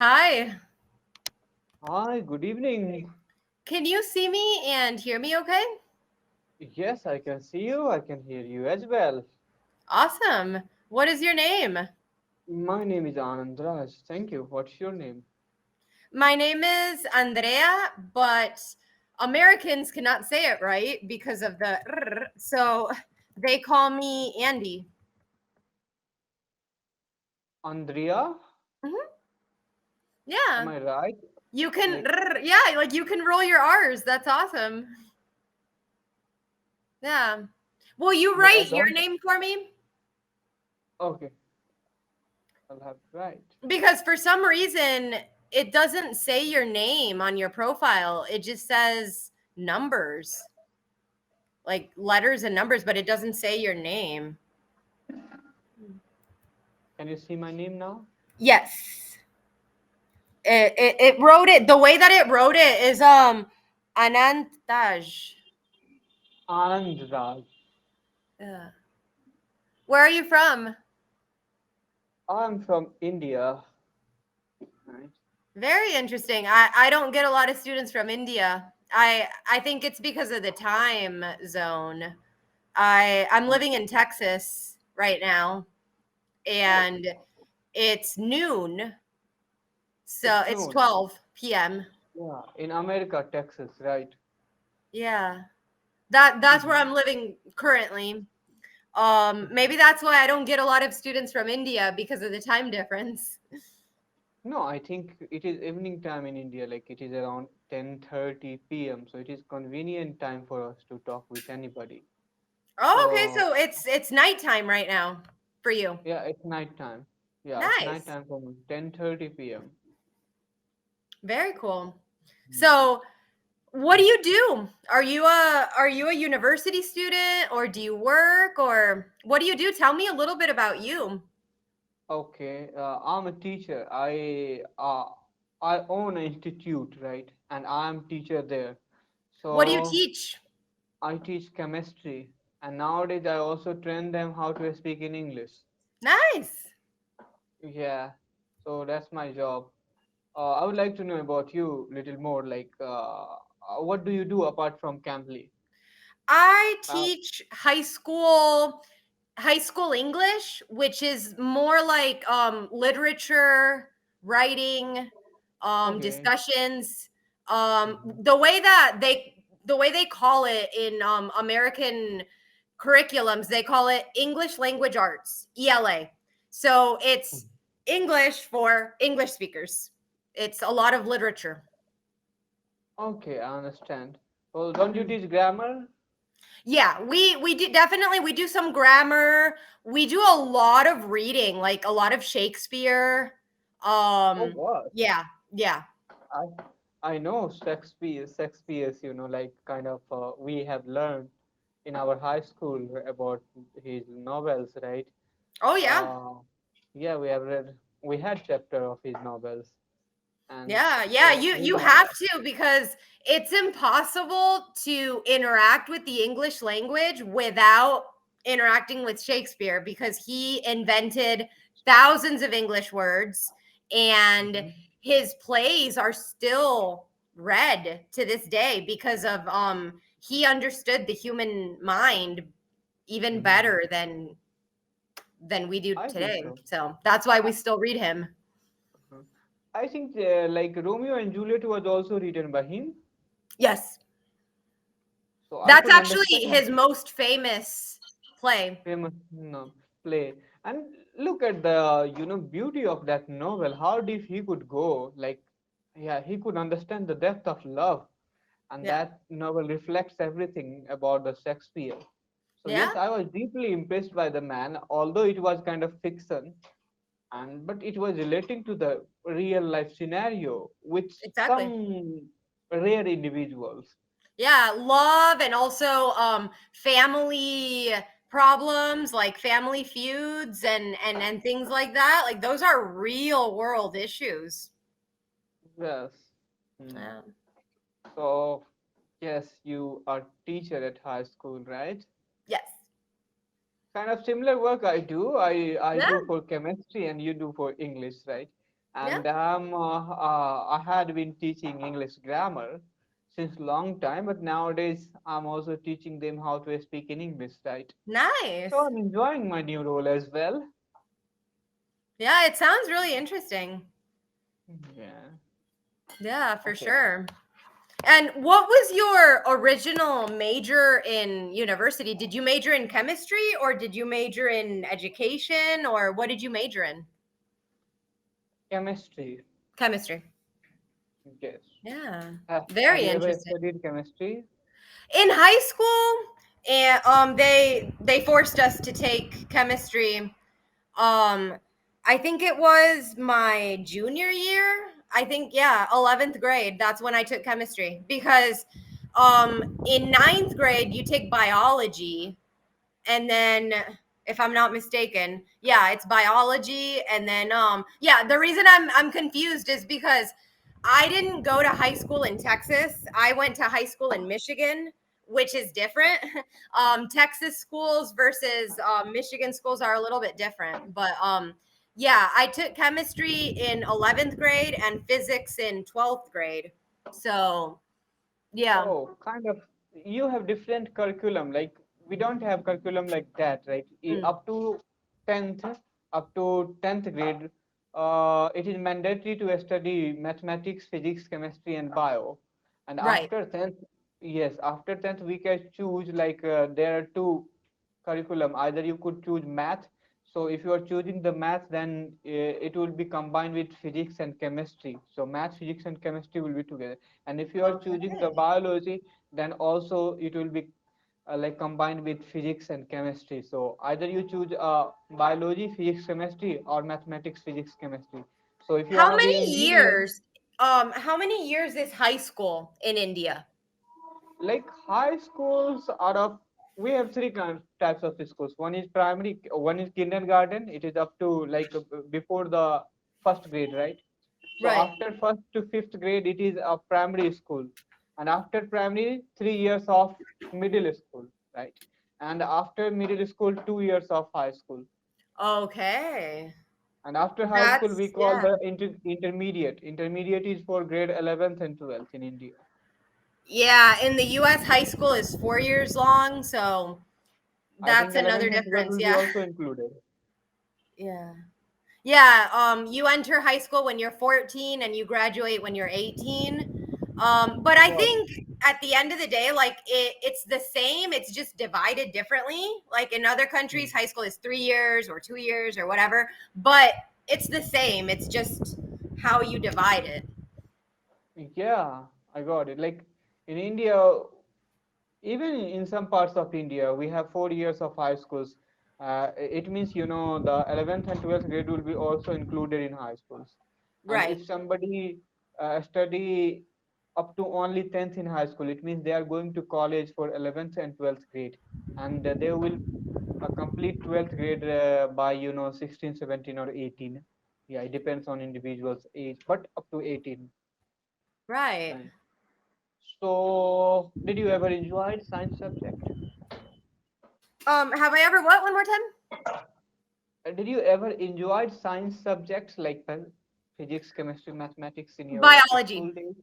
Hi. Hi, good evening. Can you see me and hear me okay? Yes, I can see you. I can hear you as well. Awesome. What is your name? My name is Anand Raj. Thank you. What's your name? My name is Andrea, but Americans cannot say it right because of the so they call me Andy. Andrea? Mhm. Am Yeah. I right? You can Like, yeah, like you can roll your R's. That's awesome. Yeah. Will you but I write your don't. name for me? Okay, I'll have to write. Because for some reason it doesn't say your name on your profile. It just says numbers, like letters and numbers, but it doesn't say your name. Can you see my name now? Yes. It wrote it the way that it wrote it is Anantaj. Anand Raj. Yeah. Where are you from? I'm from India. Right. Very interesting. I don't get a lot of students from India. I think it's because of the time zone. I'm living in Texas right now, Oh, and it's noon, so it's it's noon. 12 p.m. Yeah, in America, Texas, right? Yeah. That's where Mm-hmm. I'm living currently. Maybe that's why I don't get a lot of students from India because of the time difference. No, I think it is evening time in India, like it is around 10:30 p.m. So it is convenient time for us to talk with anybody. Oh, okay, So so it's nighttime right now for you. yeah, it's night time. Yeah, it's night Nice. time for me. 10:30 p.m. Very cool. Mhm. So, what do you do? Are you a university student, or do you work, or what do you do? Tell me a little bit about you. Okay, I'm a teacher. I own an institute, right? And I'm teacher there. What do you So teach? I teach chemistry, and nowadays I also train them how to speak in English. Nice. Yeah, so that's my job. I would like to know about you a little more. Like, what do you do apart from Cambly? I Uh, teach high school English, which is more like literature, writing, okay. discussions. Mhm. The way they call it in American curriculums, they call it English language arts, ELA. So it's English for English speakers. It's a lot of literature. Okay, I understand. Well, don't you Mm. teach grammar? Yeah, we do definitely, we do some grammar. We do a lot of reading, like a lot of Shakespeare. Oh, Um what? yeah, yeah. I I know Shakespeare's, like kind of we have learned in our high school about his novels, right? Oh yeah. Uh, yeah, we had chapter of his novels, and Yeah, yeah, so you we you know a have lot. to, because it's impossible to interact with the English language without interacting with Shakespeare, because he invented thousands of English words, and Mhm. his plays are still read to this day because of he understood the human mind even Mhm. better than we do I think today. so. So that's why I, we still read him. uh I think like Romeo and Juliet was also written by him, Yes. so I That's can actually understand his most famous play. famous play. And look at the beauty of that novel. How deep he could go. Like, yeah, he could understand the depth of love, and Yeah. that novel reflects everything about the Shakespeare. So Yeah. yes, I was deeply impressed by the man, although it was kind of fiction, and but it was relating to the real life scenario with Exactly. some rare individuals. Yeah, love, and also family problems, like family feuds and things like that. Like those are real world issues. Yes. Hmm. Yeah. So yes, you are teacher at high school, right? Yes. Kind of similar work I do. I Yeah. do for chemistry and you do for English, right? Yeah. and I had been teaching English grammar since long time, but nowadays I'm also teaching them how to speak in English, right? So Nice. I'm enjoying my new role as well. Yeah, it sounds really interesting. Yeah. Yeah, for Okay. sure. And what was your original major in university? Did you major in chemistry or did you major in education or what did you major in? Chemistry. Chemistry. Yes. Yeah. Have Very you ever interesting. studied chemistry? In high school, and they forced us to take chemistry. I think it was my junior year. I think, yeah, 11th grade. That's when I took chemistry because in ninth grade you take biology, and then if I'm not mistaken, yeah, it's biology, and then yeah, the reason I'm confused is because I didn't go to high school in Texas. I went to high school in Michigan, which is different. Texas schools versus Michigan schools are a little bit different, but yeah, I took chemistry in 11th grade and physics in 12th grade. So, yeah. Oh, kind of. You have different curriculum. Like we don't have curriculum like that, right? Mm, Up to 10th, up to 10th grade, it is mandatory to study mathematics, physics, chemistry, and bio. And right. after 10th, yes, after 10th we can choose like there are two curriculum. Either you could choose math. So if you are choosing the math, then it will be combined with physics and chemistry. So math, physics, and chemistry will be together. And if you are choosing the Okay. biology, then also it will be like combined with physics and chemistry. So either you choose biology, physics, chemistry, or mathematics, physics, chemistry. So if you How want to be many an engineer, years? How many years is high school in India? like high schools out of we have three types of schools. One is primary, one is kindergarten. It is up to like before the first grade, right? So Right. after first to fifth grade, it is a primary school, and after primary, 3 years of middle school, right? And after middle school, 2 years of high school, Okay. and after high school, we That's, call yeah. the intermediate. Intermediate is for grade 11th and 12th in India. Yeah, in the US high school is 4 years long, so I think that's another 11th and 12th difference. will be Yeah. also included. Yeah. Yeah, you enter high school when you're 14 and you graduate when you're 18. But I Got it. think at the end of the day, like it's the same, it's just divided differently. Like in other countries, high school is 3 years or 2 years or whatever, but it's the same. It's just how you divide it. Yeah, I got it. Like in India, even in some parts of India, we have 4 years of high schools. It means, the 11th and 12th grade will be also included in high schools. And Right. if somebody study up to only 10th in high school, it means they are going to college for 11th and 12th grade. And they will complete 12th grade by, 16, 17, or 18. Yeah, it depends on individual's age, but up to 18. Right. Right. So, did you ever enjoy science subject? Have I ever what one more time? Did you ever enjoy science subjects like physics, chemistry, mathematics in your Biology. school days?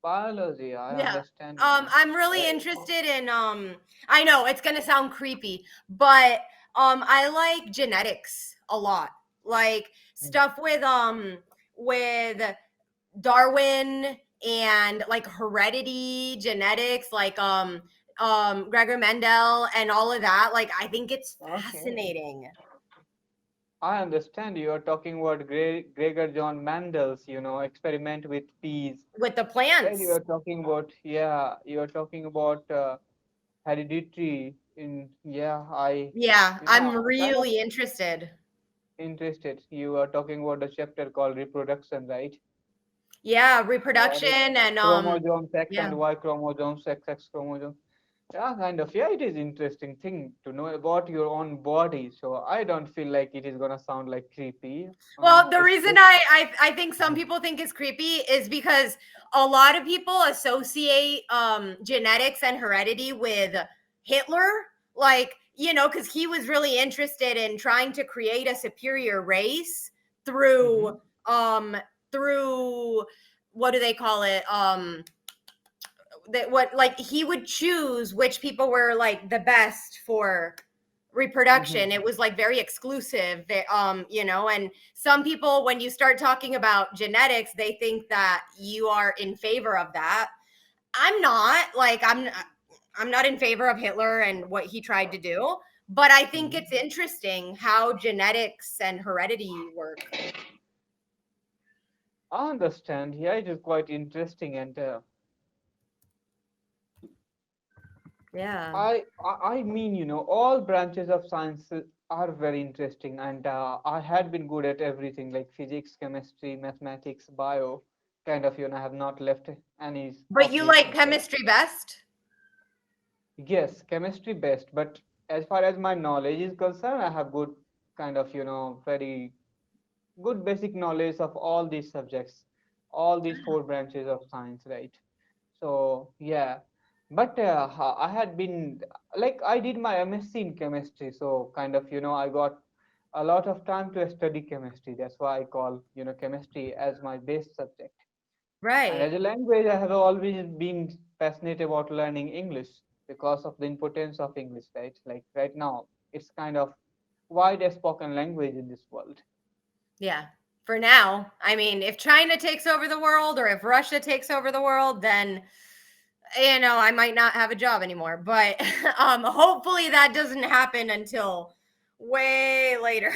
Biology, I Yeah. understand you. I'm really Uh, interested in I know it's gonna sound creepy, but I like genetics a lot. Like stuff with Darwin and like heredity, genetics, like Gregor Mendel and all of that. Like I think it's okay. fascinating I understand you are talking about Gregor John Mendel's, experiment with peas. with the Right, you plants. are talking about, yeah, you are talking about hereditary Yeah, yeah, I'm kind of really interested. interested. You are talking about a chapter called reproduction, right? Yeah, Got it. reproduction and Chromosomes X yeah. and Y chromosomes, XX chromosomes. Yeah, kind of. Yeah, it is interesting thing to know about your own body. So I don't feel like it is gonna sound like creepy. Well, the It's reason just I think some people think it's creepy is because a lot of people associate genetics and heredity with Hitler, like because he was really interested in trying to create a superior race through Mhm. um through, what do they call it, that what, like, he would choose which people were like the best for reproduction. Mhm. It was like very exclusive. And some people, when you start talking about genetics, they think that you are in favor of that. I'm not. I'm not in favor of Hitler and what he tried to do, but I think Mhm. it's interesting how genetics and heredity work. I understand. Yeah, it is quite interesting, and Yeah. I mean, all branches of science are very interesting, and I had been good at everything like physics, chemistry, mathematics, bio. Kind of, I have not left any But of you these like subjects. chemistry best? Yes, chemistry best, but as far as my knowledge is concerned, I have good kind of, very good basic knowledge of all these subjects, all these four branches of science, right? So yeah, but I had been like I did my MSc in chemistry, so kind of I got a lot of time to study chemistry. That's why I call chemistry as my base subject. And Right. as a language, I have always been passionate about learning English because of the importance of English, right? Like right now, it's kind of widest spoken language in this world. Yeah. For now. I mean, if China takes over the world or if Russia takes over the world, then I might not have a job anymore. But hopefully that doesn't happen until way later.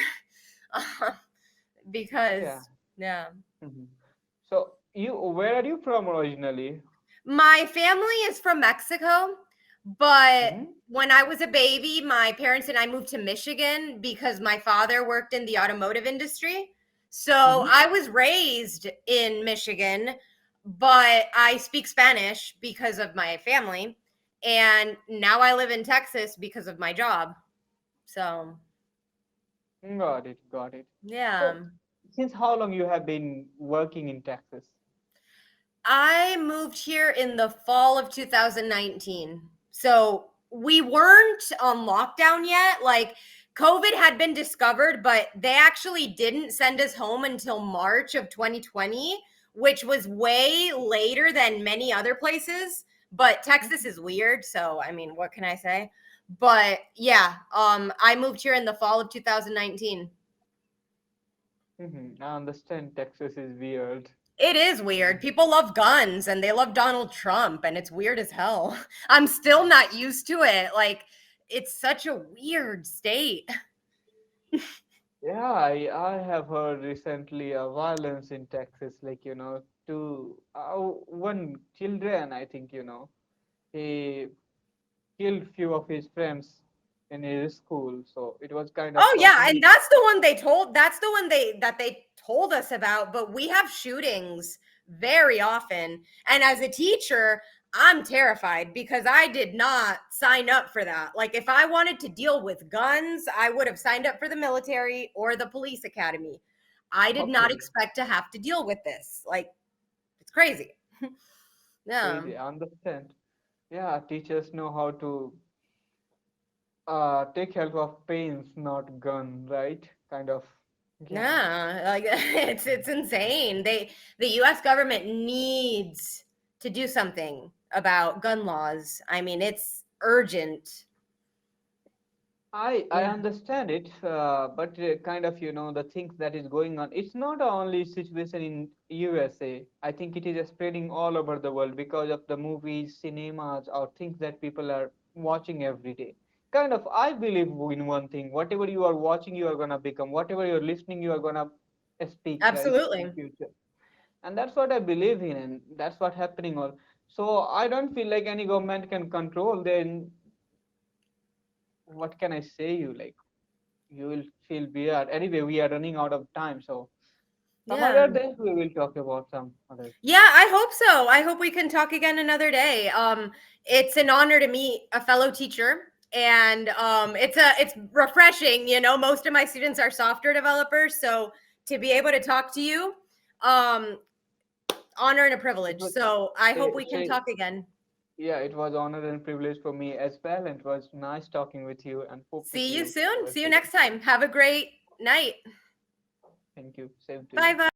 Yeah. Because yeah. Mhm. So where are you from originally? My family is from Mexico, but Hmm. when I was a baby, my parents and I moved to Michigan because my father worked in the automotive industry. So Hmm. I was raised in Michigan, but I speak Spanish because of my family. And now I live in Texas because of my job. So, Got it, got it. So, yeah. since how long you have been working in Texas? I moved here in the fall of 2019. So we weren't on lockdown yet. Like, COVID had been discovered, but they actually didn't send us home until March of 2020, which was way later than many other places. But Texas is weird. So, I mean, what can I say? But yeah, I moved here in the fall of 2019. Mm-hmm. I understand Texas is weird. It is weird. People love guns and they love Donald Trump, and it's weird as hell. I'm still not used to it. Like, it's such a weird state. Yeah, I have heard recently violence in Texas, like, one children, I think, he killed few of his friends in his school. So it was kind of Oh yeah, and complete. that's the one they told us about, but we have shootings very often. And as a teacher, I'm terrified because I did not sign up for that. Like, if I wanted to deal with guns, I would have signed up for the military or the police academy. I did not Okay, expect to have to deal with this. Like, it's crazy. Yeah. crazy. I understand. Yeah, teachers know how to take help of pains, not gun, right? Kind of. Yeah. Yeah, like it's insane. The US government needs to do something about gun laws. I mean, it's urgent. I Yeah. understand it, but kind of the things that is going on. It's not only situation in USA. I think it is spreading all over the world because of the movies, cinemas, or things that people are watching every day. Kind of, I believe in one thing: whatever you are watching, you are gonna become. Whatever you're listening, you are gonna speak, right, in Absolutely. future. And that's what I believe in, and that's what happening all. So I don't feel like any government can control. Then what can I say you like? You will feel weird. Anyway, we are running out of time, so some Yeah. other day we will talk about some other. Yeah, I hope so. I hope we can talk again another day. It's an honor to meet a fellow teacher, and it's refreshing. Most of my students are software developers, so to be able to talk to you, um, honor and a It privilege. was So I hope we can say talk again. yeah, it was honor and privilege for me as well, and it was nice talking with you, and hope to See see you you soon. over See you again. next time. Have a great night. Thank you. Same to Bye you. bye.